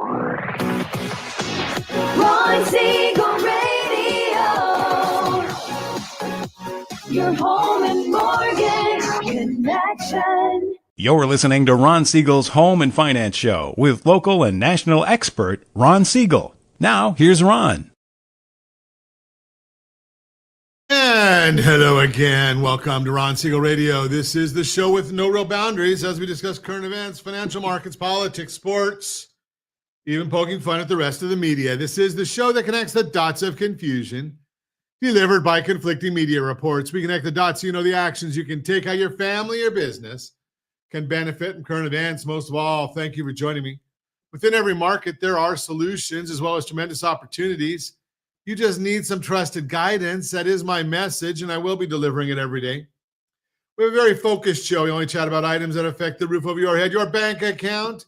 Ron Siegel Radio, your home and mortgage connection. You're listening to Ron Siegel's Home and Finance Show with local and national expert Ron Siegel. Now, here's Ron. And hello again. Welcome to Ron Siegel Radio. This is the show with no real boundaries as we discuss current events, financial markets, politics, sports, even poking fun at the rest of the media. This is the show that connects the dots of confusion delivered by conflicting media reports. We connect the dots so you know the actions you can take, how your family or business can benefit from current events. Most of all, thank you for joining me. Within every market, there are solutions as well as tremendous opportunities. You just need some trusted guidance. That is my message, and I will be delivering it every day. We have a very focused show. We only chat about items that affect the roof over your head, your bank account,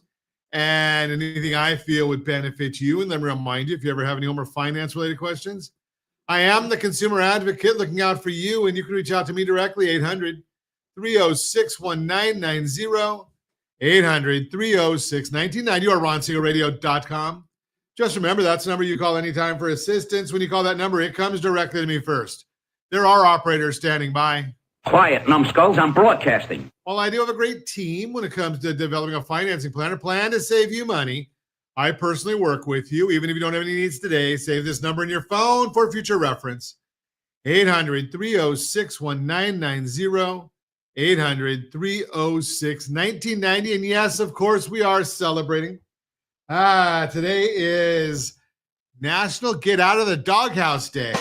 and anything I feel would benefit you. And let me remind you, if you ever have any home or finance-related questions, I am the consumer advocate looking out for you, and you can reach out to me directly, 800-306-1990, 800-306-1990, or RonSiegelRadio.com. Just remember, that's the number you call anytime for assistance. When you call that number, it comes directly to me first. There are operators standing by. Quiet, numbskulls, I'm broadcasting. While I do have a great team when it comes to developing a financing plan, a plan to save you money, I personally work with you. Even if you don't have any needs today, save this number in your phone for future reference. 800-306-1990, 800-306-1990. And yes, of course, we are celebrating. Today is National Get Out of the Doghouse Day.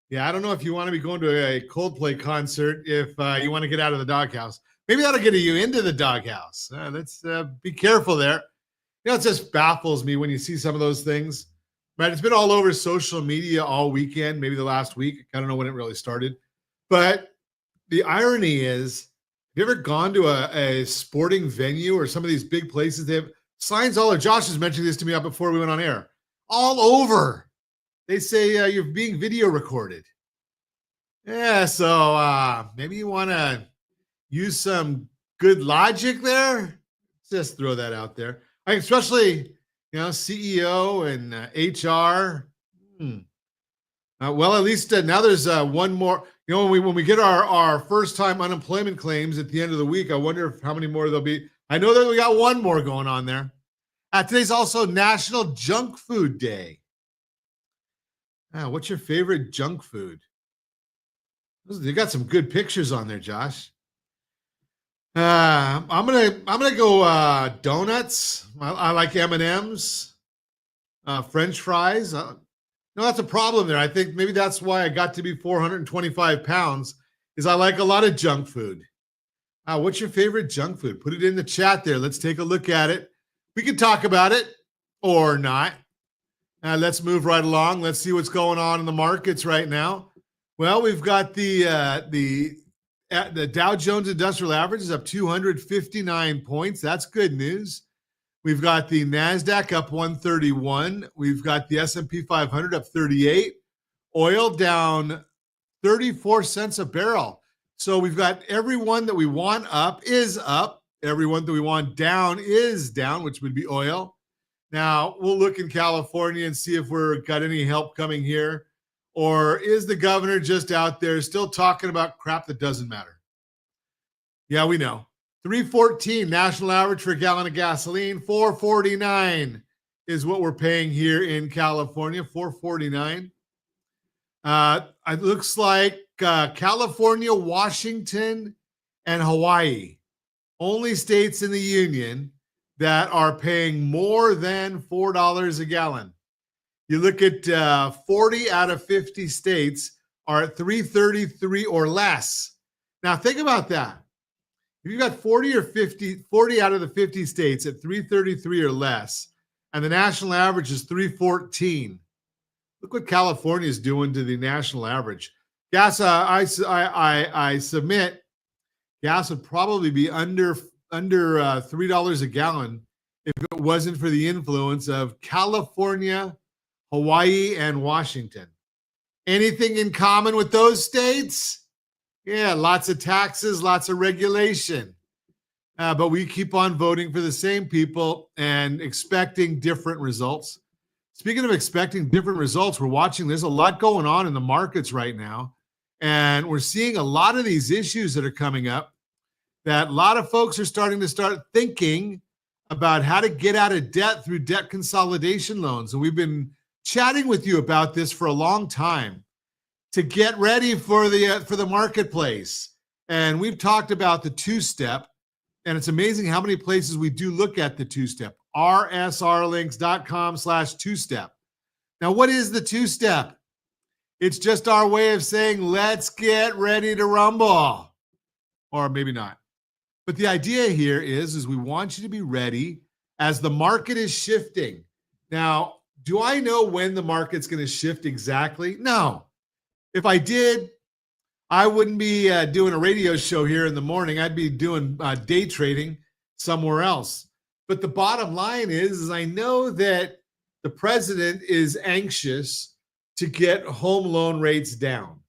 Yeah, I don't know if you want to be going to a Coldplay concert if you want to get out of the doghouse. Maybe that'll get you into the doghouse. Let's be careful there. You know, it just baffles me when you see some of those things. Right? It's been all over social media all weekend, maybe the last week. I don't know when it really started. But the irony is, have you ever gone to a sporting venue or some of these big places? They have signs all over. Josh was mentioning this to me before we went on air. All over. They say you're being video recorded. Yeah, so maybe you want to use some good logic there. Just throw that out there. Especially, CEO and HR. Well, at least now there's one more. When we get our first-time unemployment claims at the end of the week, I wonder how many more there'll be. I know that we got one more going on there. Today's also National Junk Food Day. What's your favorite junk food? You got some good pictures on there, Josh. I'm gonna go donuts. I like M&Ms, French fries. No, that's a problem there. I think maybe that's why I got to be 425 pounds. Is I like a lot of junk food. What's your favorite junk food? Put it in the chat there. Let's take a look at it. We can talk about it or not. Let's move right along. Let's see what's going on in the markets right now. Well, we've got the Dow Jones Industrial Average is up 259 points. That's good news. We've got the NASDAQ up 131. We've got the S&P 500 up 38. Oil down 34 cents a barrel. So we've got everyone that we want up is up. Everyone that we want down is down, which would be oil. Now, we'll look in California and see if we're got any help coming here. Or is the governor just out there still talking about crap that doesn't matter? Yeah, we know. 314 national average for a gallon of gasoline. 449 is what we're paying here in California. 449. It looks like California, Washington, and Hawaii, only states in the union that are paying more than $4 a gallon. You look at 40 out of 50 states are at $3.33 or less. Now think about that. If you've got 40 out of the 50 states at $3.33 or less, and the national average is $3.14, look what California is doing to the national average. Gas, I submit, gas would probably be under $3 a gallon if it wasn't for the influence of California, Hawaii, and Washington. Anything in common with those states? Yeah, lots of taxes, lots of regulation. but we keep on voting for the same people and expecting different results. Speaking of expecting different results, we're watching, there's a lot going on in the markets right now. And we're seeing a lot of these issues that are coming up that a lot of folks are starting to start thinking about how to get out of debt through debt consolidation loans. And we've been chatting with you about this for a long time to get ready for the marketplace. And we've talked about the two-step, and it's amazing how many places we do look at the two-step. rsrlinks.com/two-step. Now, what is the two-step? It's just our way of saying, let's get ready to rumble. Or maybe not. But the idea here is we want you to be ready as the market is shifting. Now, do I know when the market's going to shift exactly? No. If I did, I wouldn't be doing a radio show here in the morning. I'd be doing day trading somewhere else. But the bottom line is I know that the president is anxious to get home loan rates down.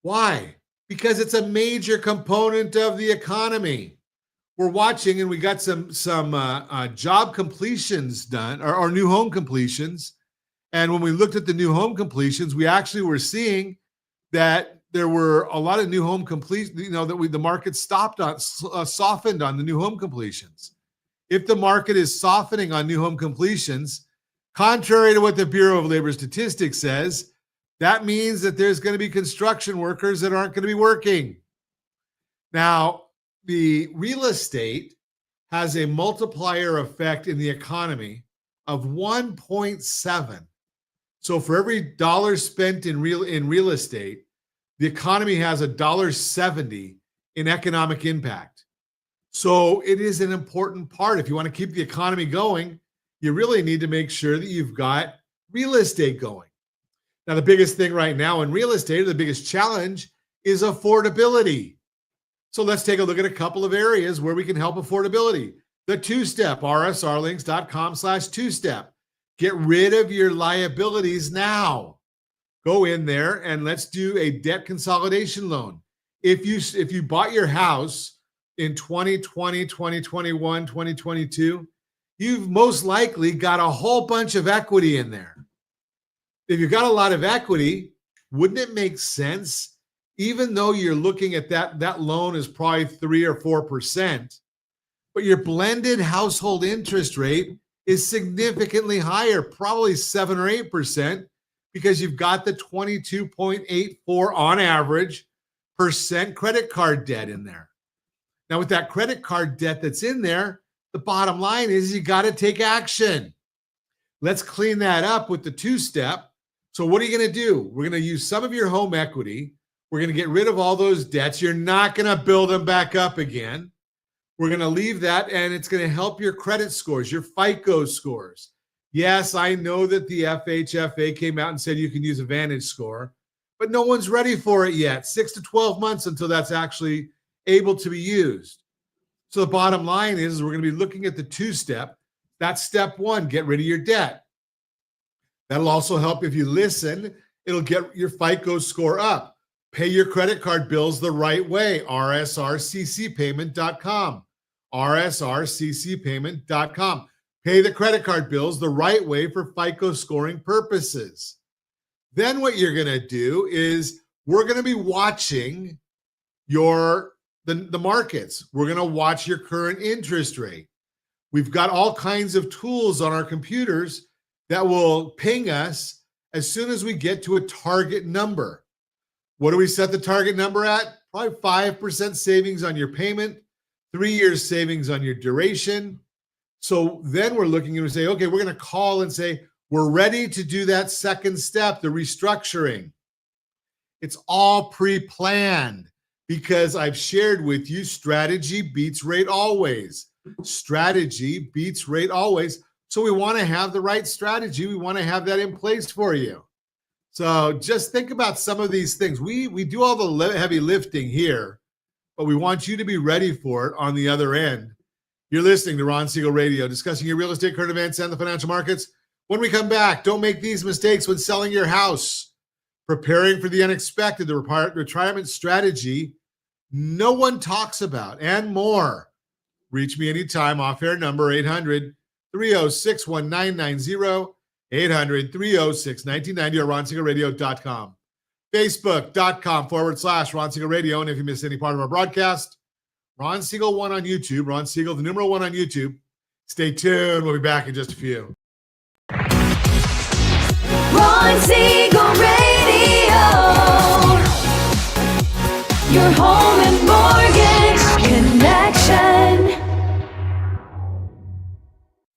Why? Because it's a major component of the economy. We're watching, and we got some job completions done, or new home completions. And when we looked at the new home completions, we actually were seeing that there were a lot of new home completions, that the market softened on the new home completions. If the market is softening on new home completions, contrary to what the Bureau of Labor Statistics says, that means that there's going to be construction workers that aren't going to be working. Now, the real estate has a multiplier effect in the economy of 1.7. So for every dollar spent in real estate, the economy has $1.70 in economic impact. So it is an important part. If you want to keep the economy going, you really need to make sure that you've got real estate going. Now, the biggest thing right now in real estate, or the biggest challenge, is affordability. So let's take a look at a couple of areas where we can help affordability. The two-step, rsrlinks.com/two-step. Get rid of your liabilities now. Go in there and let's do a debt consolidation loan. If you bought your house in 2020, 2021, 2022, you've most likely got a whole bunch of equity in there. If you've got a lot of equity, wouldn't it make sense, even though you're looking at that loan is probably 3 or 4%, but your blended household interest rate is significantly higher, probably 7 or 8%, because you've got the 22.84 on average % credit card debt in there. Now, with that credit card debt that's in there, the bottom line is you got to take action. Let's clean that up with the two-step. So what are you going to do? We're going to use some of your home equity. We're going to get rid of all those debts. You're not going to build them back up again. We're going to leave that, and it's going to help your credit scores, your FICO scores. Yes, I know that the FHFA came out and said you can use a Vantage score, but no one's ready for it yet. 6 to 12 months until that's actually able to be used. So the bottom line is we're going to be looking at the two-step. That's step one, get rid of your debt. That'll also help if you listen. It'll get your FICO score up. Pay your credit card bills the right way. rsrccpayment.com. rsrccpayment.com. Pay the credit card bills the right way for FICO scoring purposes. Then what you're going to do is we're going to be watching the markets. We're going to watch your current interest rate. We've got all kinds of tools on our computers that will ping us as soon as we get to a target number. What do we set the target number at? Probably 5% savings on your payment, 3 years savings on your duration. So then we're looking and we say, okay, we're going to call and say, we're ready to do that second step, the restructuring. It's all pre-planned because I've shared with you strategy beats rate always. Strategy beats rate always. So we want to have the right strategy. We want to have that in place for you. So just think about some of these things. We do all the heavy lifting here, but we want you to be ready for it on the other end. You're listening to Ron Siegel Radio, discussing your real estate, current events, and the financial markets. When we come back, don't make these mistakes when selling your house. Preparing for the unexpected, the retirement strategy no one talks about, and more. Reach me anytime. Off-air number 800-306-1990, 800-306-1990, or RonSiegelRadio.com. Facebook.com/Ron Siegel Radio. And if you miss any part of our broadcast, Ron Siegel 1 on YouTube. Ron Siegel, the numeral 1 on YouTube. Stay tuned. We'll be back in just a few. Ron Siegel Radio. Your home and mortgage connection.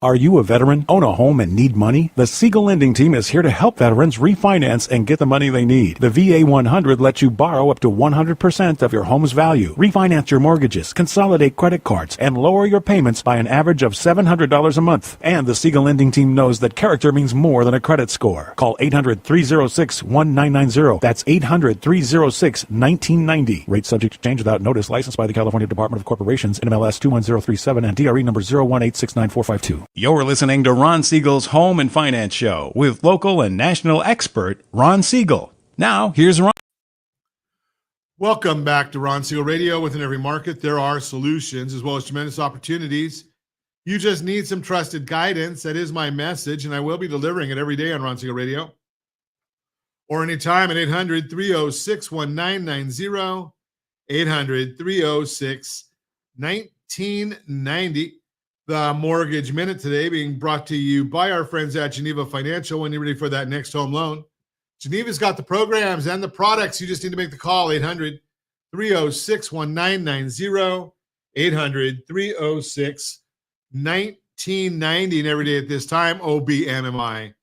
Are you a veteran, own a home, and need money? The Siegel Lending Team is here to help veterans refinance and get the money they need. The VA 100 lets you borrow up to 100% of your home's value, refinance your mortgages, consolidate credit cards, and lower your payments by an average of $700 a month. And the Siegel Lending Team knows that character means more than a credit score. Call 800-306-1990. That's 800-306-1990. Rate subject to change without notice. Licensed by the California Department of Corporations, NMLS 21037, and DRE number 018694452. You're listening to Ron Siegel's Home and Finance Show with local and national expert Ron Siegel. Now, here's Ron. Welcome back to Ron Siegel Radio. Within every market, there are solutions as well as tremendous opportunities. You just need some trusted guidance. That is my message, and I will be delivering it every day on Ron Siegel Radio. Or anytime at 800-306-1990, 800-306-1990. The Mortgage Minute today being brought to you by our friends at Geneva Financial. When you're ready for that next home loan, Geneva's got the programs and the products. You just need to make the call, 800-306-1990, 800-306-1990. And every day at this time, OBMMI.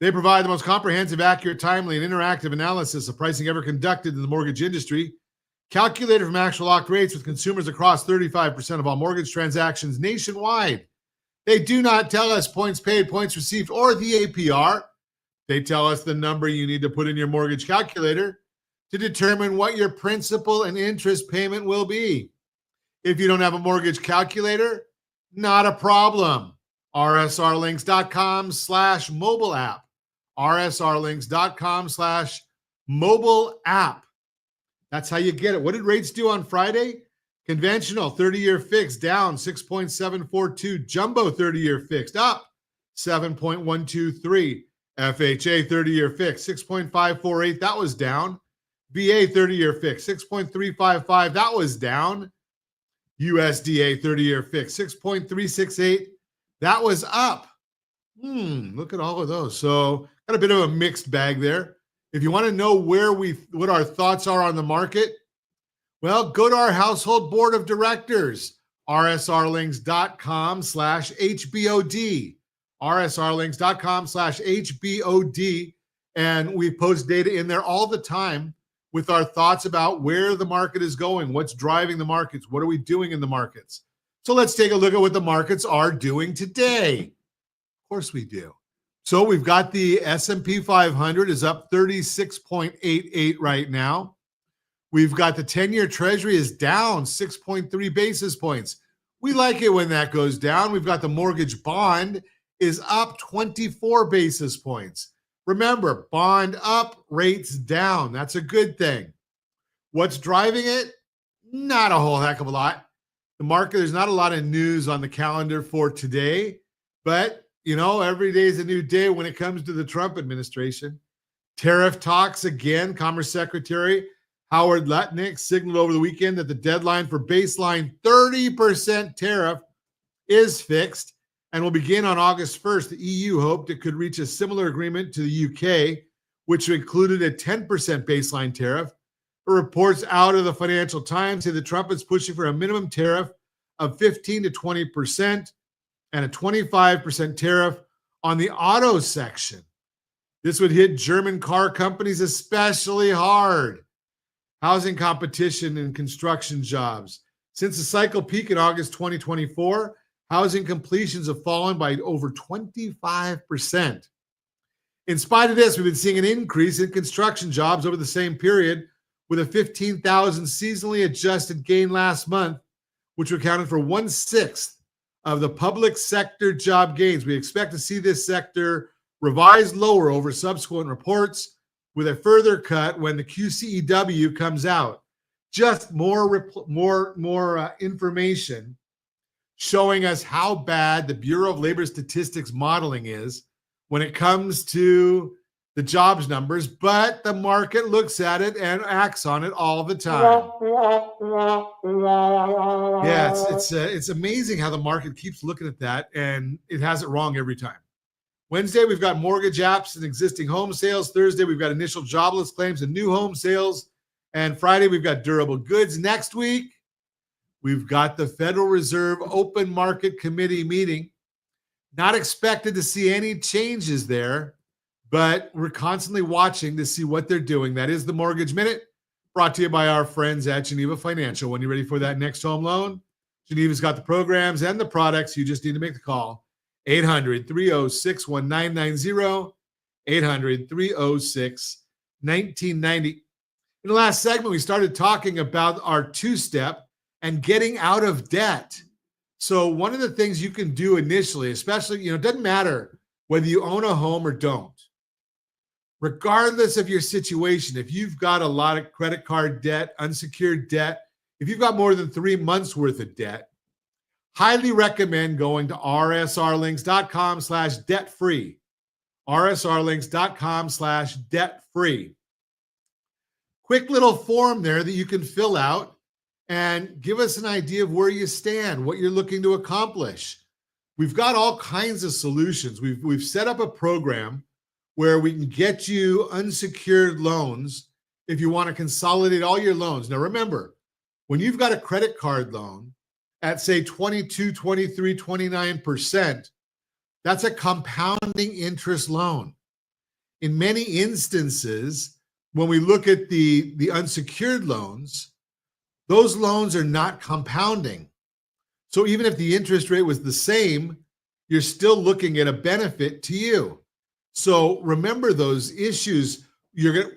They provide the most comprehensive, accurate, timely, and interactive analysis of pricing ever conducted in the mortgage industry. Calculated from actual locked rates with consumers across 35% of all mortgage transactions nationwide. They do not tell us points paid, points received, or the APR. They tell us the number you need to put in your mortgage calculator to determine what your principal and interest payment will be. If you don't have a mortgage calculator, not a problem. rsrlinks.com/mobile app. rsrlinks.com/mobile app. That's how you get it. What did rates do on Friday? Conventional 30-year fixed down 6.742. Jumbo 30-year fixed up 7.123. FHA 30-year fixed 6.548. That was down. VA 30-year fixed 6.355. That was down. USDA 30-year fixed 6.368. That was up. Look at all of those. So got a bit of a mixed bag there. If you want to know what our thoughts are on the market, well, go to our household board of directors, rsrlinks.com/HBOD, rsrlinks.com/HBOD, and we post data in there all the time with our thoughts about where the market is going, what's driving the markets, what are we doing in the markets. So let's take a look at what the markets are doing today. Of course we do. So we've got the S&P 500 is up 36.88 right now. We've got the 10-year Treasury is down 6.3 basis points. We like it when that goes down. We've got the mortgage bond is up 24 basis points. Remember, bond up, rates down. That's a good thing. What's driving it? Not a whole heck of a lot. The market, there's not a lot of news on the calendar for today, but every day is a new day when it comes to the Trump administration. Tariff talks again. Commerce Secretary Howard Lutnick signaled over the weekend that the deadline for baseline 30% tariff is fixed and will begin on August 1st. The EU hoped it could reach a similar agreement to the UK, which included a 10% baseline tariff. But reports out of the Financial Times say that Trump is pushing for a minimum tariff of 15 to 20%. And a 25% tariff on the auto section. This would hit German car companies especially hard. Housing competition and construction jobs. Since the cycle peak in August 2024, housing completions have fallen by over 25%. In spite of this, we've been seeing an increase in construction jobs over the same period, with a 15,000 seasonally adjusted gain last month, which accounted for 1/6 of the public sector job gains. We expect to see this sector revised lower over subsequent reports, with a further cut when the QCEW comes out. just more information showing us how bad the Bureau of Labor Statistics modeling is when it comes to the jobs numbers, but the market looks at it and acts on it all the time. Yeah, it's amazing how the market keeps looking at that, and it has it wrong every time. Wednesday, we've got mortgage apps and existing home sales. Thursday, we've got initial jobless claims and new home sales. And Friday, we've got durable goods. Next week, we've got the Federal Reserve Open Market Committee meeting. Not expected to see any changes there, but we're constantly watching to see what they're doing. That is the Mortgage Minute, brought to you by our friends at Geneva Financial. When you're ready for that next home loan, Geneva's got the programs and the products. You just need to make the call. 800-306-1990, 800-306-1990. In the last segment, we started talking about our two-step and getting out of debt. So one of the things you can do initially, especially, it doesn't matter whether you own a home or don't. Regardless of your situation, if you've got a lot of credit card debt, unsecured debt, if you've got more than 3 months worth of debt, highly recommend going to rsrlinks.com/debt-free. rsrlinks.com/debt-free. Quick little form there that you can fill out and give us an idea of where you stand, what you're looking to accomplish. We've got all kinds of solutions. We've set up a program where we can get you unsecured loans if you want to consolidate all your loans. Now, remember, when you've got a credit card loan at, say, 22, 23, 29%, that's a compounding interest loan. In many instances, when we look at the unsecured loans, those loans are not compounding. So even if the interest rate was the same, you're still looking at a benefit to you. So remember those issues. You're going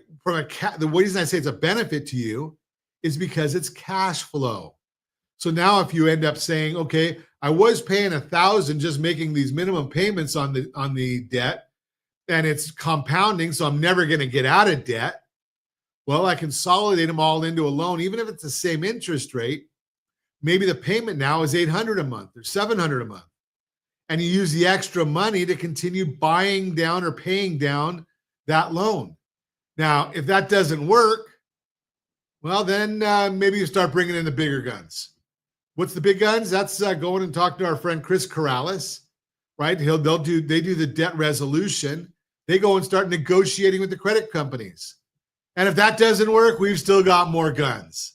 the reason I say it's a benefit to you is because it's cash flow. So now if you end up saying, okay, I was paying $1,000 just making these minimum payments on the debt, and it's compounding, so I'm never going to get out of debt. Well, I consolidate them all into a loan, even if it's the same interest rate. Maybe the payment now is $800 a month or $700 a month. And you use the extra money to continue buying down or paying down that loan. Now, if that doesn't work, well, then maybe you start bringing in the bigger guns. What's the big guns? That's going and talking to our friend Chris Corrales, right? They do the debt resolution. They go and start negotiating with the credit companies. And if that doesn't work, we've still got more guns,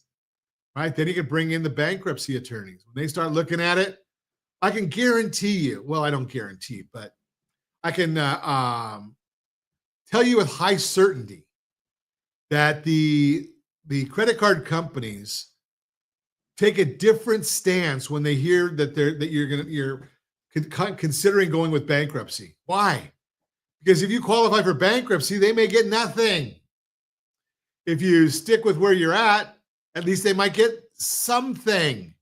right? Then you can bring in the bankruptcy attorneys. When they start looking at it, I can guarantee you, well, I don't guarantee, but I can tell you with high certainty that the credit card companies take a different stance when they hear that you're considering going with bankruptcy. Why? Because if you qualify for bankruptcy, they may get nothing. If you stick with where you're at least they might get something.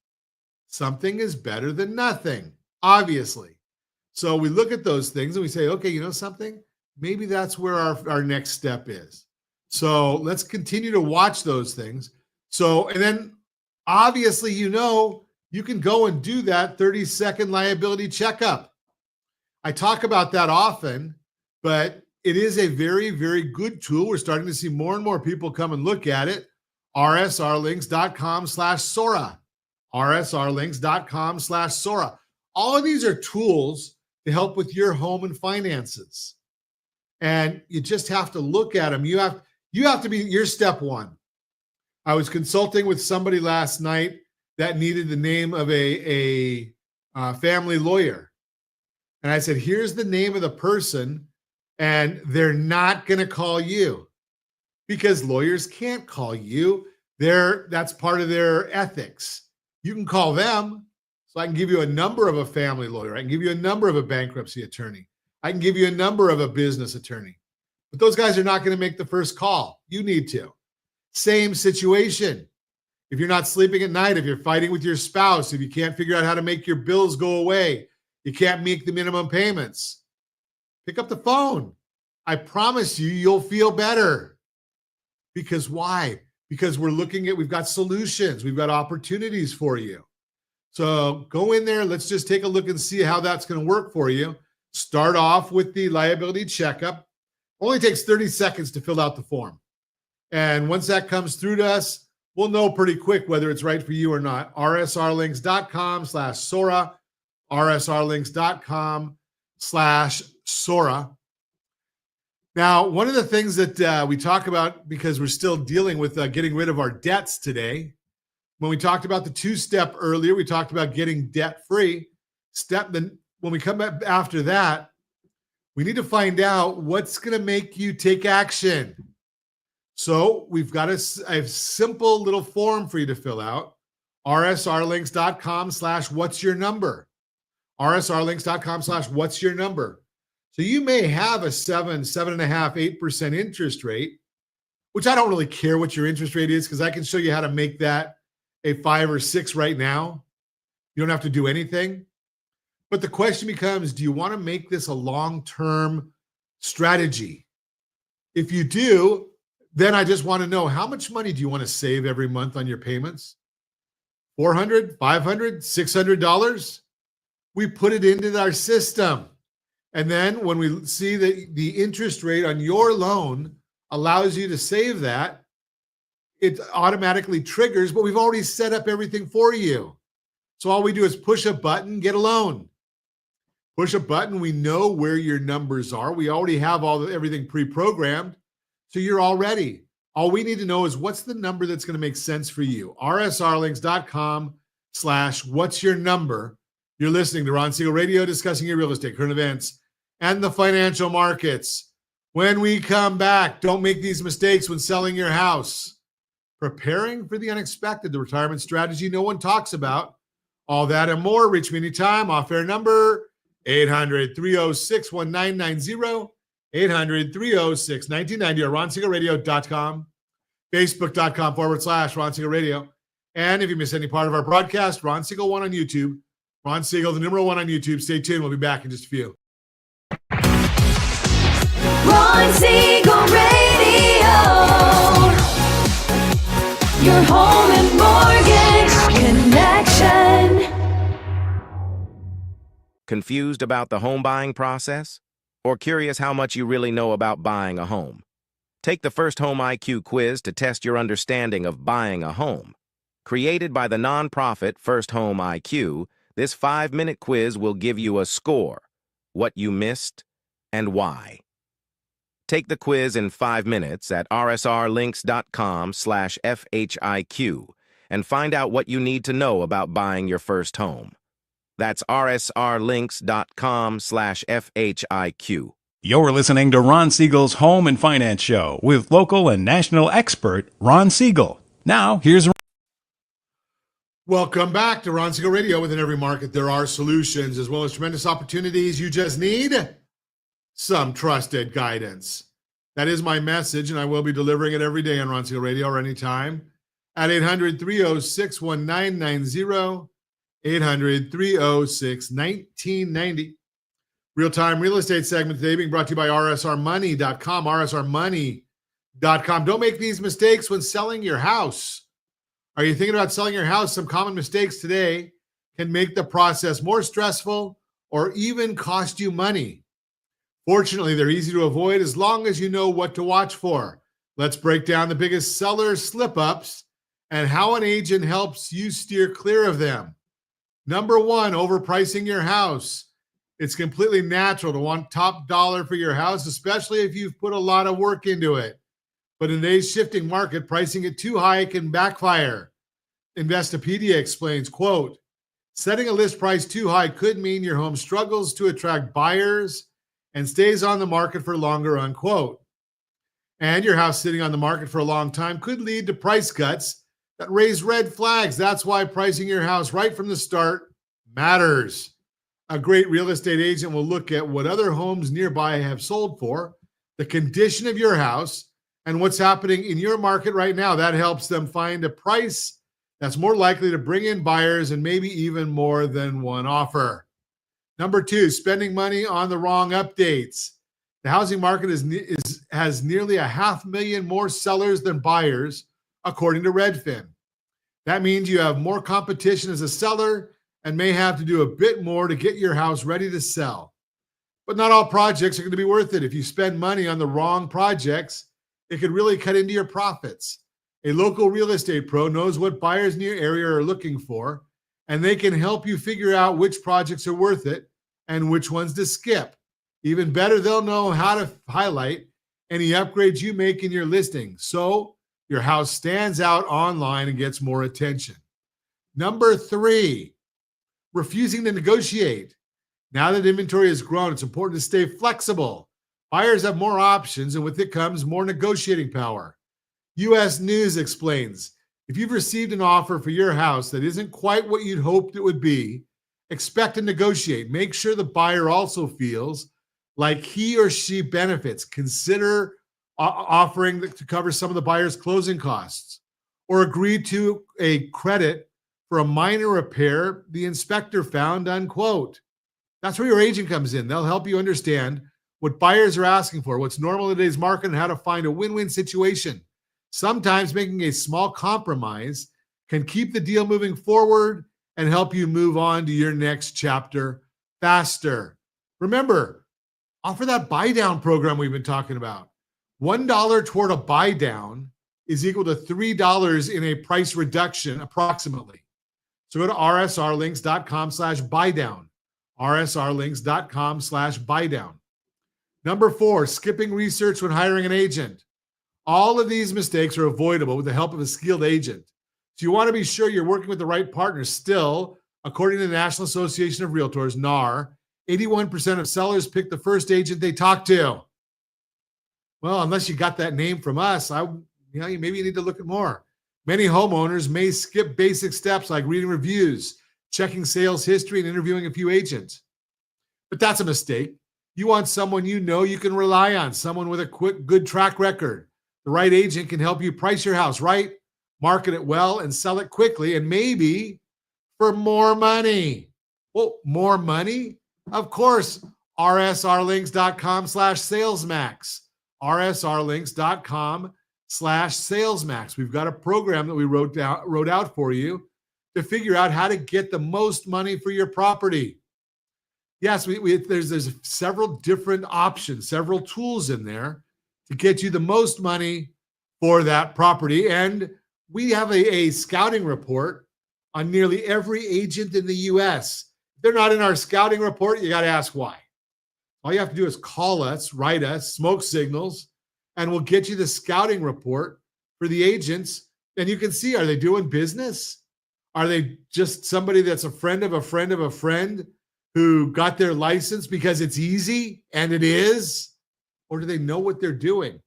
Something is better than nothing, obviously. So we look at those things and we say, okay, you know something? Maybe that's where our next step is. So let's continue to watch those things. So, and then obviously, you can go and do that 30-second liability checkup. I talk about that often, but it is a very, very good tool. We're starting to see more and more people come and look at it. rsrlinks.com/Sora. rsrlinks.com/Sora. All of these are tools to help with your home and finances. And you just have to look at them. You have to be your step one. I was consulting with somebody last night that needed the name of a family lawyer. And I said, here's the name of the person, and they're not going to call you because lawyers can't call you. That's part of their ethics. You can call them. So I can give you a number of a family lawyer. I can give you a number of a bankruptcy attorney. I can give you a number of a business attorney. But those guys are not going to make the first call. You need to. Same situation. If you're not sleeping at night, if you're fighting with your spouse, if you can't figure out how to make your bills go away, you can't make the minimum payments, pick up the phone. I promise you, you'll feel better. Because why? because we've got solutions, we've got opportunities for you. So go in there. Let's just take a look and see how that's going to work for you. Start off with the liability checkup. Only takes 30 seconds to fill out the form. And once that comes through to us, we'll know pretty quick whether it's right for you or not. rsrlinks.com/Sora, rsrlinks.com/Sora. Now, one of the things that we talk about, because we're still dealing with getting rid of our debts today, when we talked about the two-step earlier, we talked about getting debt-free. When we come back after that, we need to find out what's going to make you take action. So we've got a simple little form for you to fill out. rsrlinks.com/what's your number. rsrlinks.com/what's your number. So you may have a 7.5%, 8% interest rate, which I don't really care what your interest rate is, because I can show you how to make that a 5 or 6 right now. You don't have to do anything. But the question becomes, do you want to make this a long-term strategy? If you do, then I just want to know, how much money do you want to save every month on your payments? $400, $500, $600? We put it into our system. And then when we see that the interest rate on your loan allows you to save that, it automatically triggers, but we've already set up everything for you. So all we do is push a button, get a loan. Push a button, we know where your numbers are. We already have everything pre-programmed, so you're all ready. All we need to know is what's the number that's going to make sense for you. rsrlinks.com/what's your number. You're listening to Ron Siegel Radio, discussing your real estate, current events, and the financial markets. When we come back, don't make these mistakes when selling your house. Preparing for the unexpected, the retirement strategy no one talks about. All that and more. Reach me anytime. Off-air number 800-306-1990, 800-306-1990, or ronsiegelradio.com, facebook.com/Ron Siegel Radio. And if you miss any part of our broadcast, Ron Siegel 1 on YouTube. Ron Siegel, the number 1 on YouTube. Stay tuned. We'll be back in just a few. Ron Siegel Radio. Your home and mortgage connection. Confused about the home buying process? Or curious how much you really know about buying a home? Take the First Home IQ quiz to test your understanding of buying a home. Created by the nonprofit First Home IQ, this 5-minute quiz will give you a score, what you missed, and why. Take the quiz in 5 minutes at rsrlinks.com/FHIQ and find out what you need to know about buying your first home. That's rsrlinks.com/FHIQ. You're listening to Ron Siegel's Home and Finance Show with local and national expert Ron Siegel. Now, here's Welcome back to Ron Siegel Radio. Within every market, there are solutions as well as tremendous opportunities. You just need some trusted guidance. That is my message, and I will be delivering it every day on Ron Siegel Radio or anytime at 800-306-1990, 800-306-1990. Real-time real estate segment today being brought to you by rsrmoney.com, rsrmoney.com. Don't make these mistakes when selling your house. Are you thinking about selling your house? Some common mistakes today can make the process more stressful or even cost you money. Fortunately, they're easy to avoid as long as you know what to watch for. Let's break down the biggest seller slip-ups and how an agent helps you steer clear of them. Number 1, overpricing your house. It's completely natural to want top dollar for your house, especially if you've put a lot of work into it. But in today's shifting market, pricing it too high can backfire. Investopedia explains, quote, setting a list price too high could mean your home struggles to attract buyers and stays on the market for longer, unquote. And your house sitting on the market for a long time could lead to price cuts that raise red flags. That's why pricing your house right from the start matters. A great real estate agent will look at what other homes nearby have sold for, the condition of your house, and what's happening in your market right now. That helps them find a price that's more likely to bring in buyers and maybe even more than one offer. Number 2, spending money on the wrong updates. The housing market has nearly 500,000 more sellers than buyers, according to Redfin. That means you have more competition as a seller and may have to do a bit more to get your house ready to sell. But not all projects are going to be worth it. If you spend money on the wrong projects, it could really cut into your profits. A local real estate pro knows what buyers in your area are looking for, and they can help you figure out which projects are worth it and which ones to skip. Even better, they'll know how to highlight any upgrades you make in your listing so your house stands out online and gets more attention. Number 3, refusing to negotiate. Now that inventory has grown, it's important to stay flexible. Buyers have more options, and with it comes more negotiating power. US News explains, if you've received an offer for your house that isn't quite what you'd hoped it would be, expect to negotiate. Make sure the buyer also feels like he or she benefits. Consider offering to cover some of the buyer's closing costs, or agree to a credit for a minor repair the inspector found, unquote. That's where your agent comes in. They'll help you understand what buyers are asking for, what's normal in today's market, and how to find a win-win situation. Sometimes making a small compromise can keep the deal moving forward and help you move on to your next chapter faster. Remember, offer that buy down program we've been talking about. $1 toward a buy down is equal to $3 in a price reduction approximately. So go to rsrlinks.com/buydown. rsrlinks.com/buydown. Number 4, skipping research when hiring an agent. All of these mistakes are avoidable with the help of a skilled agent. So you want to be sure you're working with the right partner. Still, according to the National Association of Realtors, NAR, 81% of sellers pick the first agent they talk to. Well, unless you got that name from us, maybe you need to look at more. Many homeowners may skip basic steps like reading reviews, checking sales history, and interviewing a few agents. But that's a mistake. You want someone you know you can rely on, someone with a good track record. The right agent can help you price your house right, market it well, and sell it quickly, and maybe for more money. Well, more money? Of course, rsrlinks.com/salesmax. rsrlinks.com/salesmax. We've got a program that we wrote out for you to figure out how to get the most money for your property. Yes, there's several different options, several tools in there to get you the most money for that property. And we have a scouting report on nearly every agent in the U.S. If they're not in our scouting report, you got to ask why. All you have to do is call us, write us, smoke signals, and we'll get you the scouting report for the agents. And you can see, are they doing business? Are they just somebody that's a friend of a friend of a friend who got their license because it's easy, and it is? Or do they know what they're doing?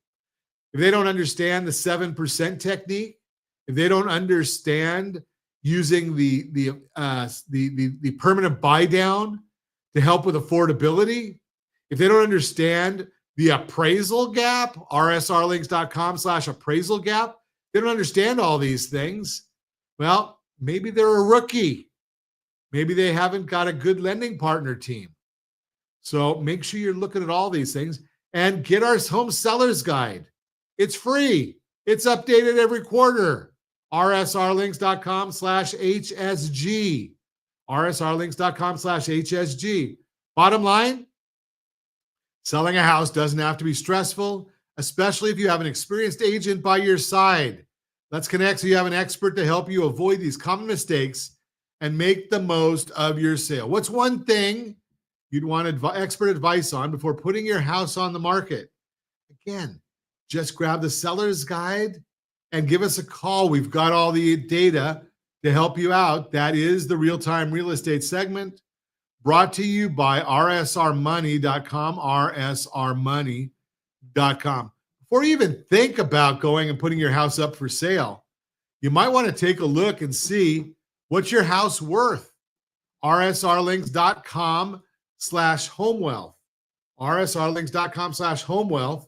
If they don't understand the 7% technique, if they don't understand using the permanent buy down to help with affordability, if they don't understand the appraisal gap, rsrlinks.com/appraisal gap, they don't understand all these things. Well, maybe they're a rookie. Maybe they haven't got a good lending partner team. So make sure you're looking at all these things and get our home sellers guide. It's free. It's updated every quarter. rsrlinks.com/HSG. rsrlinks.com/HSG. Bottom line, selling a house doesn't have to be stressful, especially if you have an experienced agent by your side. Let's connect so you have an expert to help you avoid these common mistakes and make the most of your sale. What's one thing you'd want expert advice on before putting your house on the market? Again, just grab the seller's guide and give us a call. We've got all the data to help you out. That is the Real-Time Real Estate segment, brought to you by rsrmoney.com, rsrmoney.com. Before you even think about going and putting your house up for sale, you might want to take a look and see what's your house worth. rsrlinks.com/homewealth. rsrlinks.com/homewealth.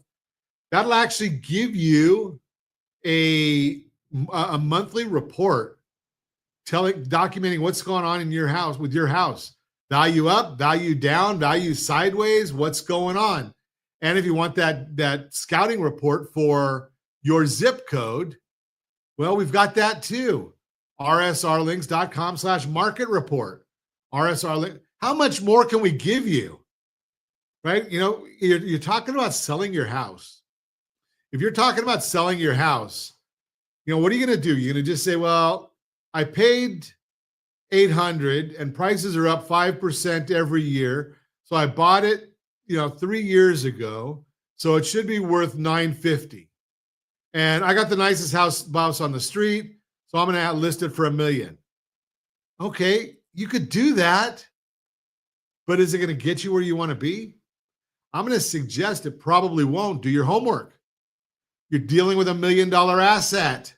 That'll actually give you a monthly report documenting what's going on in your house with your house. Value up, value down, value sideways, what's going on. And if you want that scouting report for your zip code, Well, we've got that too. rsrlinks.com/market report. RSR, how much more can we give you? Right? You know, you're talking about selling your house. If you're talking about selling your house, you know, what are you going to do? You're going to just say, well, I paid 800 and prices are up 5% every year. So I bought it, 3 years ago. So it should be worth 950. And I got the nicest house on the street. So I'm going to list it for $1 million. Okay, you could do that, but is it going to get you where you want to be? I'm going to suggest it probably won't. Do your homework. You're dealing with $1 million asset.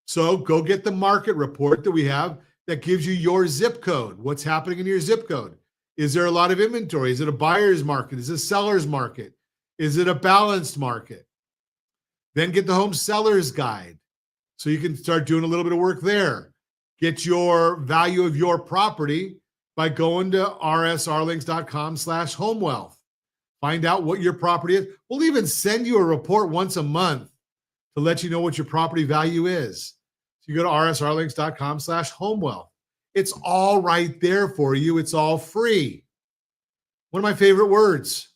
So go get the market report that we have that gives you your zip code. What's happening in your zip code? Is there a lot of inventory? Is it a buyer's market? Is it a seller's market? Is it a balanced market? Then get the home seller's guide so you can start doing a little bit of work there. Get your value of your property by going to rsrlinks.com/homewealth. Find out what your property is. We'll even send you a report once a month to let you know what your property value is. So you go to rsrlinks.com/homewealth. It's all right there for you. It's all free. One of my favorite words.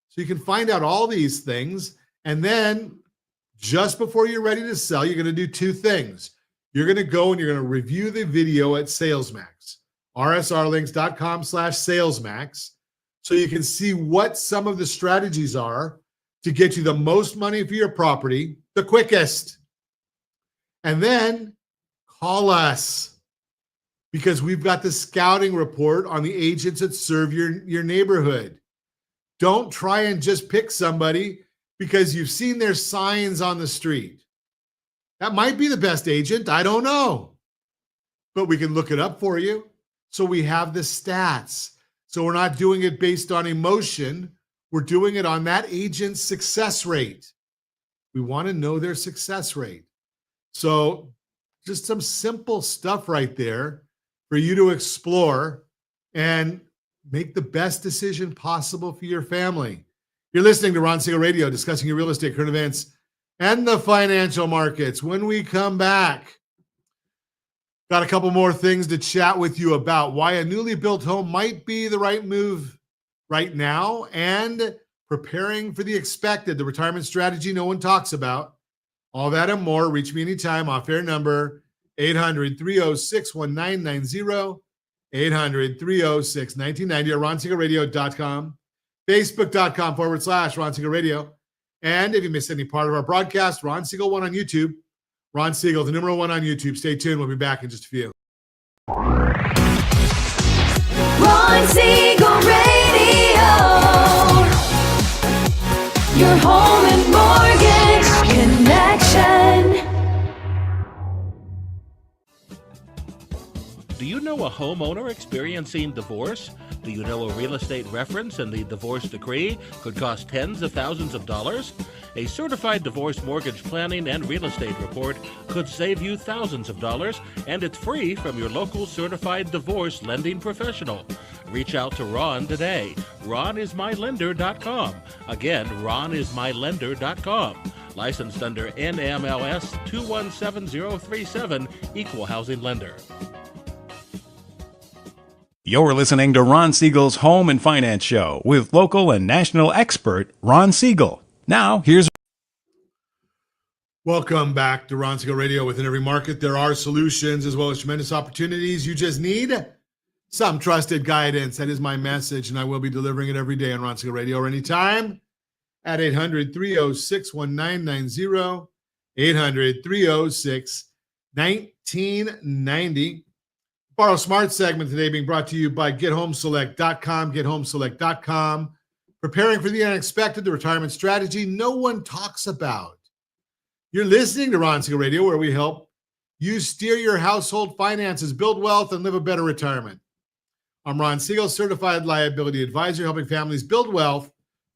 So you can find out all these things. And then just before you're ready to sell, you're going to do two things. You're going to go and you're going to review the video at SalesMax, rsrlinks.com/salesmax. So you can see what some of the strategies are to get you the most money for your property the quickest. And then call us because we've got the scouting report on the agents that serve your neighborhood. Don't try and just pick somebody because you've seen their signs on the street. That might be the best agent. I don't know. But we can look it up for you. So we have the stats. So we're not doing it based on emotion. We're doing it on that agent's success rate. We want to know their success rate. So just some simple stuff right there for you to explore and make the best decision possible for your family. You're listening to Ron Siegel Radio, discussing your real estate, current events, and the financial markets. When we come back, got a couple more things to chat with you about. Why a newly built home might be the right move right now, and preparing for the expected, the retirement strategy no one talks about. All that and more. Reach me anytime. Off-air number 800-306-1990, 800-306-1990, or ronsiegelradio.com, facebook.com/Ron Siegel Radio. And if you missed any part of our broadcast, Ron Siegel 1 on YouTube. Ron Siegel, the number 1 on YouTube. Stay tuned. We'll be back in just a few. Ron Siegel Radio. Your home and mortgage connection. Do you know a homeowner experiencing divorce? Do you know a real estate reference and the divorce decree could cost tens of thousands of dollars? A certified divorce mortgage planning and real estate report could save you thousands of dollars, and it's free from your local certified divorce lending professional. Reach out to Ron today. RonIsMyLender.com. Again, RonIsMyLender.com. Licensed under NMLS 217037, Equal Housing Lender. You're listening to Ron Siegel's Home and Finance Show with local and national expert Ron Siegel. Now, here's... Welcome back to Ron Siegel Radio. Within every market, there are solutions as well as tremendous opportunities. You just need some trusted guidance. That is my message, and I will be delivering it every day on Ron Siegel Radio or anytime at 800-306-1990, 800-306-1990. Borrow Smart segment today being brought to you by GetHomeSelect.com, GetHomeSelect.com. Preparing for the unexpected, the retirement strategy no one talks about. You're listening to Ron Siegel Radio, where we help you steer your household finances, build wealth, and live a better retirement. I'm Ron Siegel, certified liability advisor, helping families build wealth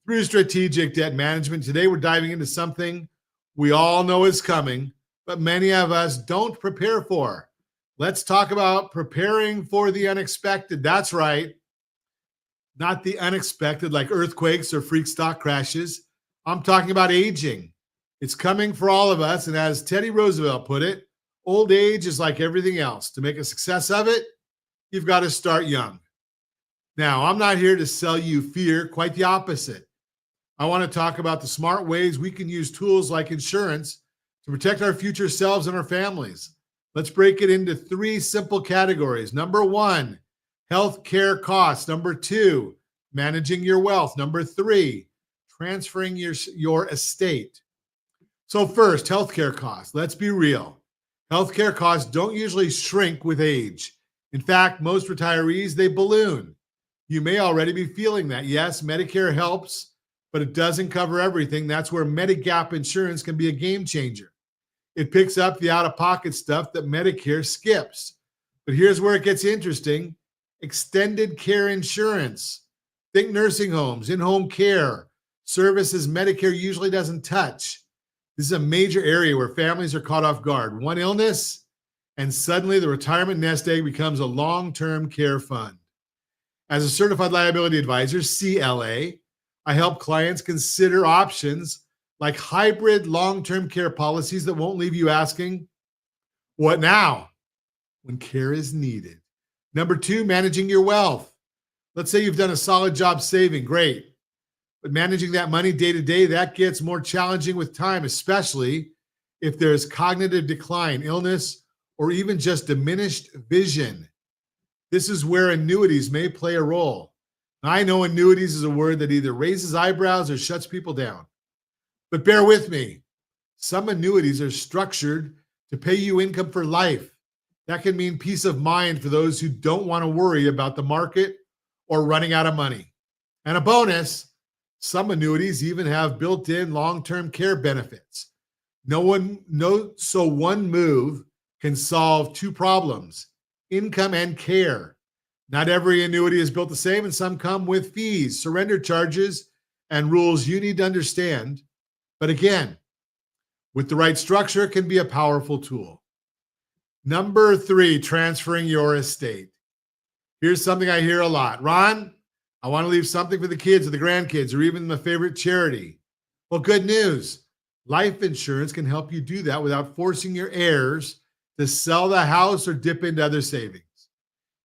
through strategic debt management. Today, we're diving into something we all know is coming, but many of us don't prepare for. Let's talk about preparing for the unexpected. That's right. Not the unexpected like earthquakes or freak stock crashes. I'm talking about aging. It's coming for all of us. And as Teddy Roosevelt put it, old age is like everything else. To make a success of it, you've got to start young. Now, I'm not here to sell you fear, quite the opposite. I want to talk about the smart ways we can use tools like insurance to protect our future selves and our families. Let's break it into 3 simple categories. Number 1, health care costs. Number 2, managing your wealth. Number 3, transferring your estate. So first, healthcare costs. Let's be real. Healthcare costs don't usually shrink with age. In fact, most retirees, they balloon. You may already be feeling that. Yes, Medicare helps, but it doesn't cover everything. That's where Medigap insurance can be a game changer. It picks up the out-of-pocket stuff that Medicare skips. But here's where it gets interesting. Extended care insurance. Think nursing homes, in-home care, services Medicare usually doesn't touch. This is a major area where families are caught off guard. One illness, and suddenly the retirement nest egg becomes a long-term care fund. As a certified liability advisor, CLA, I help clients consider options like hybrid long-term care policies that won't leave you asking, what now? When care is needed. Number 2, managing your wealth. Let's say you've done a solid job saving, great. But managing that money day to day, that gets more challenging with time, especially if there's cognitive decline, illness, or even just diminished vision. This is where annuities may play a role. I know annuities is a word that either raises eyebrows or shuts people down. But bear with me. Some annuities are structured to pay you income for life. That can mean peace of mind for those who don't want to worry about the market or running out of money. And a bonus, some annuities even have built-in long-term care benefits. So one move can solve 2 problems, income and care. Not every annuity is built the same, and some come with fees, surrender charges, and rules you need to understand. But again, with the right structure, it can be a powerful tool. Number 3, transferring your estate. Here's something I hear a lot. Ron, I want to leave something for the kids or the grandkids or even my favorite charity. Well, good news. Life insurance can help you do that without forcing your heirs to sell the house or dip into other savings.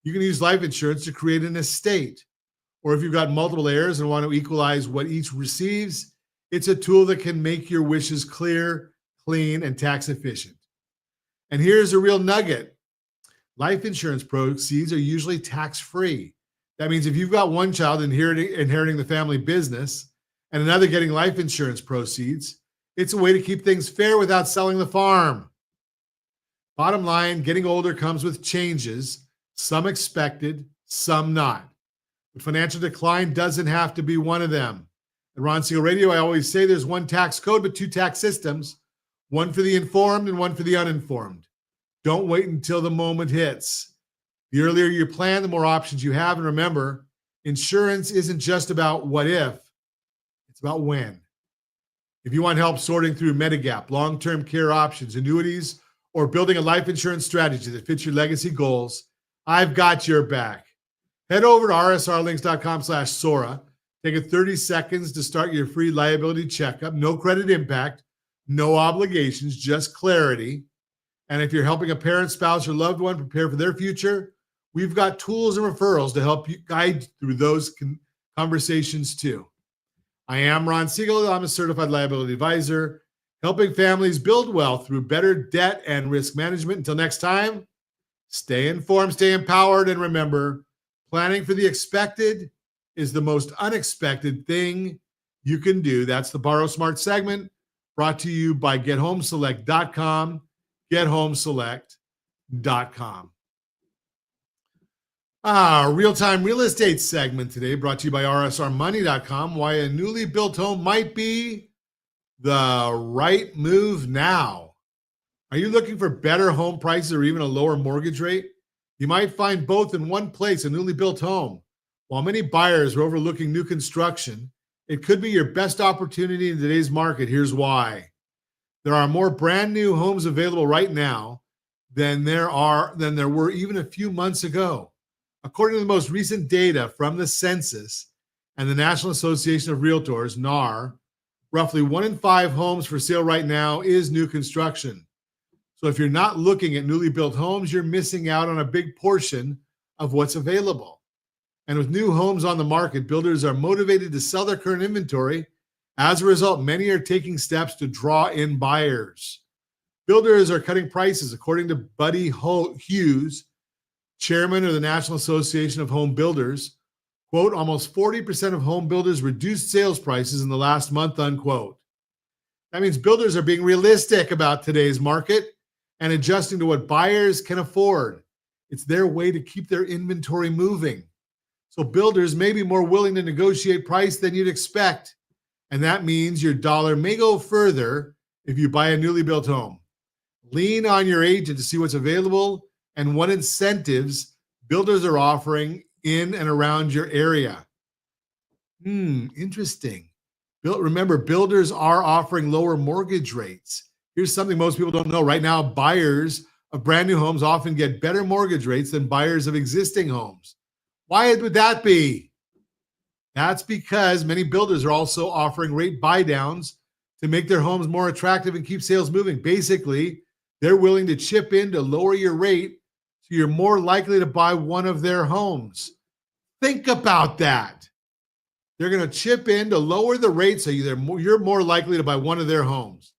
You can use life insurance to create an estate. Or if you've got multiple heirs and want to equalize what each receives, it's a tool that can make your wishes clear, clean, and tax efficient. And here's a real nugget. Life insurance proceeds are usually tax-free. That means if you've got one child inheriting the family business and another getting life insurance proceeds, it's a way to keep things fair without selling the farm. Bottom line, getting older comes with changes, some expected, some not. But financial decline doesn't have to be one of them. At Ron Siegel Radio, I always say there's one tax code, but 2 tax systems, one for the informed and one for the uninformed. Don't wait until the moment hits. The earlier you plan, the more options you have. And remember, insurance isn't just about what if, it's about when. If you want help sorting through Medigap, long-term care options, annuities, or building a life insurance strategy that fits your legacy goals, I've got your back. Head over to rsrlinks.com/Sora. Take it 30 seconds to start your free liability checkup. No credit impact, no obligations, just clarity. And if you're helping a parent, spouse, or loved one prepare for their future, we've got tools and referrals to help you guide through those conversations too. I am Ron Siegel. I'm a certified liability advisor, helping families build wealth through better debt and risk management. Until next time, stay informed, stay empowered, and remember, planning for the expected is the most unexpected thing you can do. That's the Borrow Smart segment brought to you by GetHomeSelect.com, GetHomeSelect.com. Real-time real estate segment today brought to you by RSRmoney.com. Why a newly built home might be the right move now. Are you looking for better home prices or even a lower mortgage rate? You might find both in one place, a newly built home. While many buyers are overlooking new construction, it could be your best opportunity in today's market. Here's why. There are more brand new homes available right now than there were even a few months ago. According to the most recent data from the census and the National Association of Realtors, NAR, roughly 1 in 5 homes for sale right now is new construction. So if you're not looking at newly built homes, you're missing out on a big portion of what's available. And with new homes on the market, builders are motivated to sell their current inventory. As a result, many are taking steps to draw in buyers. Builders are cutting prices, according to Buddy Hughes, chairman of the National Association of Home Builders. Quote, almost 40% of home builders reduced sales prices in the last month, unquote. That means builders are being realistic about today's market and adjusting to what buyers can afford. It's their way to keep their inventory moving. So builders may be more willing to negotiate price than you'd expect. And that means your dollar may go further if you buy a newly built home. Lean on your agent to see what's available and what incentives builders are offering in and around your area. Interesting. Remember, builders are offering lower mortgage rates. Here's something most people don't know. Right now, buyers of brand new homes often get better mortgage rates than buyers of existing homes. Why would that be? That's because many builders are also offering rate buy downs to make their homes more attractive and keep sales moving. Basically, they're willing to chip in to lower your rate so you're more likely to buy one of their homes. Think about that. They're going to chip in to lower the rate so you're more likely to buy one of their homes.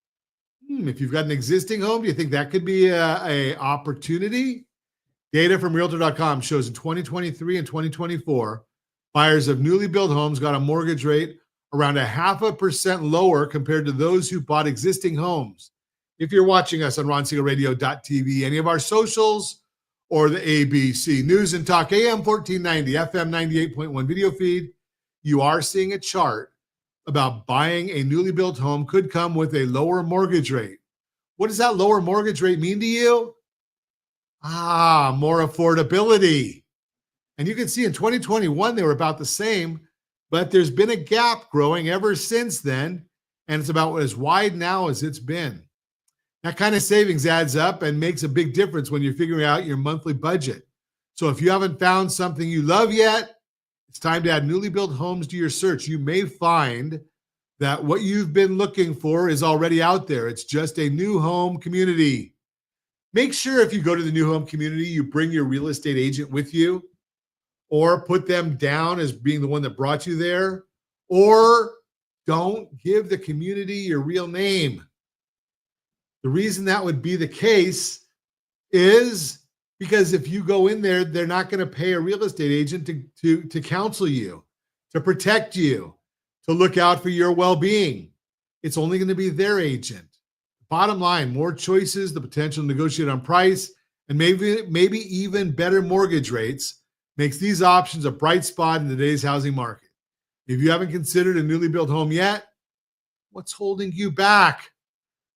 If you've got an existing home, do you think that could be a opportunity? Data from Realtor.com shows in 2023 and 2024, buyers of newly built homes got a mortgage rate around 0.5% lower compared to those who bought existing homes. If you're watching us on RonSiegelRadio.tv, any of our socials, or the ABC News and Talk AM 1490, FM 98.1 video feed, you are seeing a chart about buying a newly built home could come with a lower mortgage rate. What does that lower mortgage rate mean to you? More affordability. And you can see in 2021, they were about the same, but there's been a gap growing ever since then, and it's about as wide now as it's been. That kind of savings adds up and makes a big difference when you're figuring out your monthly budget. So if you haven't found something you love yet, it's time to add newly built homes to your search. You may find that what you've been looking for is already out there. It's just a new home community. Make sure if you go to the new home community, you bring your real estate agent with you, or put them down as being the one that brought you there, or don't give the community your real name. The reason that would be the case is because if you go in there, they're not going to pay a real estate agent to counsel you, to protect you, to look out for your well-being. It's only going to be their agent. Bottom line, more choices, the potential to negotiate on price, and maybe even better mortgage rates makes these options a bright spot in today's housing market. If you haven't considered a newly built home yet, what's holding you back?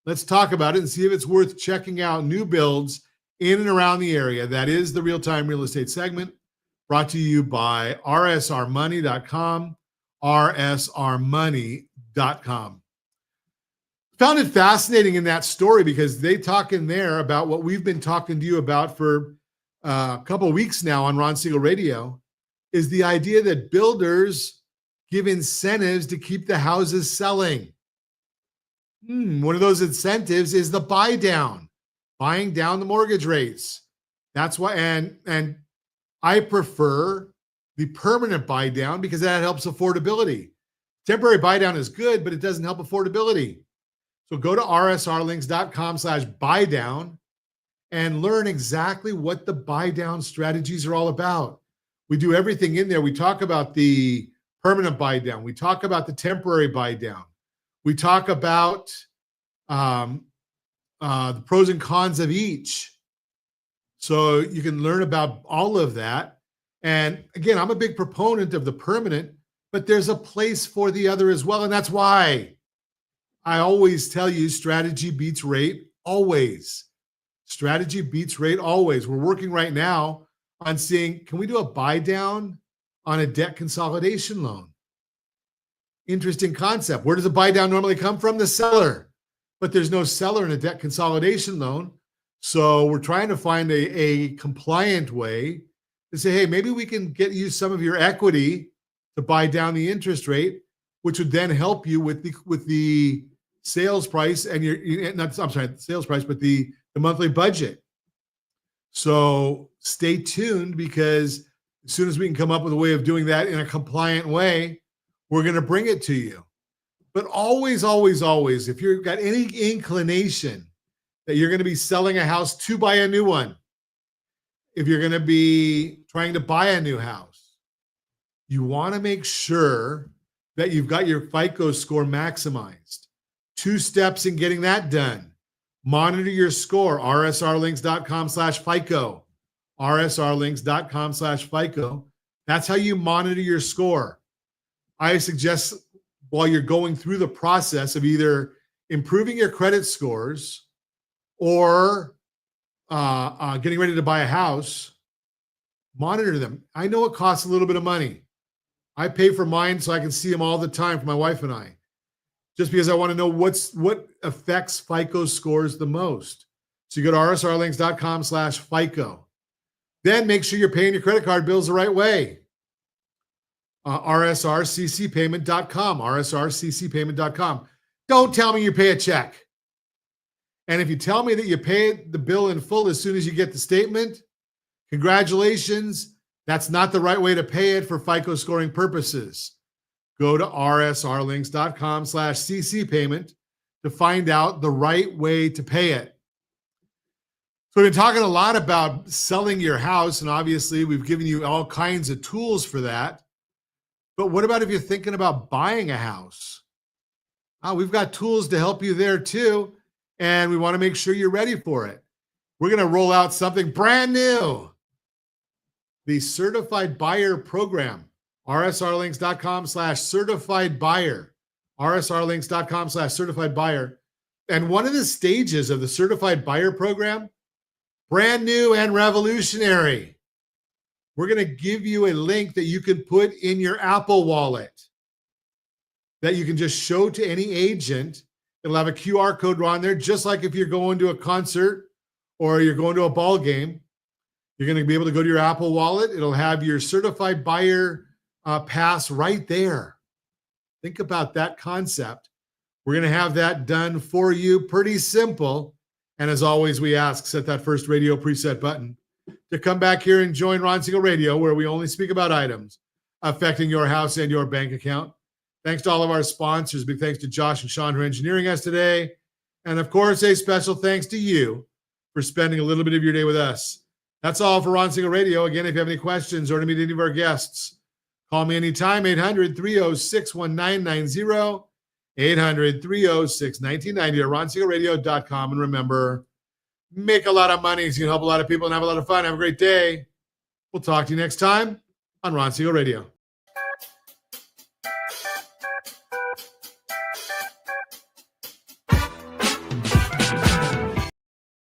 Let's talk about it and see if it's worth checking out new builds in and around the area. That is the Real-Time Real Estate segment, brought to you by rsrmoney.com, rsrmoney.com. Found it fascinating in that story because they talk in there about what we've been talking to you about for a couple of weeks now on Ron Siegel Radio, is the idea that builders give incentives to keep the houses selling. One of those incentives is the buy down, buying down the mortgage rates. That's why, and I prefer the permanent buy down because that helps affordability. Temporary buy down is good, but it doesn't help affordability. So go to rsrlinks.com/buy down and learn exactly what the buy down strategies are all about. We do everything in there. We talk about the permanent buy down. We talk about the temporary buy down. We talk about the pros and cons of each. So you can learn about all of that. And again, I'm a big proponent of the permanent, but there's a place for the other as well. And that's why I always tell you strategy beats rate always. Strategy beats rate always. We're working right now on seeing, can we do a buy down on a debt consolidation loan? Interesting concept. Where does a buy down normally come from? The seller. But there's no seller in a debt consolidation loan. So we're trying to find a compliant way to say, hey, maybe we can get you some of your equity to buy down the interest rate. which would then help you with the sales price and sales price, but the monthly budget. So stay tuned, because as soon as we can come up with a way of doing that in a compliant way, we're going to bring it to you. But always, always, always, if you've got any inclination that you're going to be selling a house to buy a new one, if you're going to be trying to buy a new house, you want to make sure that you've got your FICO score maximized. 2 steps in getting that done. Monitor your score, rsrlinks.com/FICO. rsrlinks.com/FICO. That's how you monitor your score. I suggest, while you're going through the process of either improving your credit scores or getting ready to buy a house, monitor them. I know it costs a little bit of money. I pay for mine so I can see them all the time for my wife and I, just because I want to know what affects FICO scores the most. So you go to rsrlinks.com/FICO. Then make sure you're paying your credit card bills the right way. rsrccpayment.com, rsrccpayment.com. Don't tell me you pay a check. And if you tell me that you pay the bill in full as soon as you get the statement, congratulations. That's not the right way to pay it for FICO scoring purposes. Go to rsrlinks.com/ccpayment to find out the right way to pay it. So we've been talking a lot about selling your house, and obviously we've given you all kinds of tools for that. But what about if you're thinking about buying a house? We've got tools to help you there too, and we want to make sure you're ready for it. We're going to roll out something brand new, the Certified Buyer Program. rsrlinks.com/certified buyer. rsrlinks.com/certified buyer. And one of the stages of the Certified Buyer Program, brand new and revolutionary. We're going to give you a link that you can put in your Apple Wallet that you can just show to any agent. It'll have a QR code on there, just like if you're going to a concert or you're going to a ball game. You're going to be able to go to your Apple Wallet. It'll have your Certified Buyer pass right there. Think about that concept. We're going to have that done for you. Pretty simple. And as always, we ask, set that first radio preset button to come back here and join Ron Siegel Radio, where we only speak about items affecting your house and your bank account. Thanks to all of our sponsors. Big thanks to Josh and Sean for engineering us today. And of course, a special thanks to you for spending a little bit of your day with us. That's all for Ron Siegel Radio. Again, if you have any questions or to meet any of our guests, call me anytime, 800-306-1990, 800-306-1990, or ronsiegelradio.com. And remember, make a lot of money so you can help a lot of people and have a lot of fun. Have a great day. We'll talk to you next time on Ron Siegel Radio.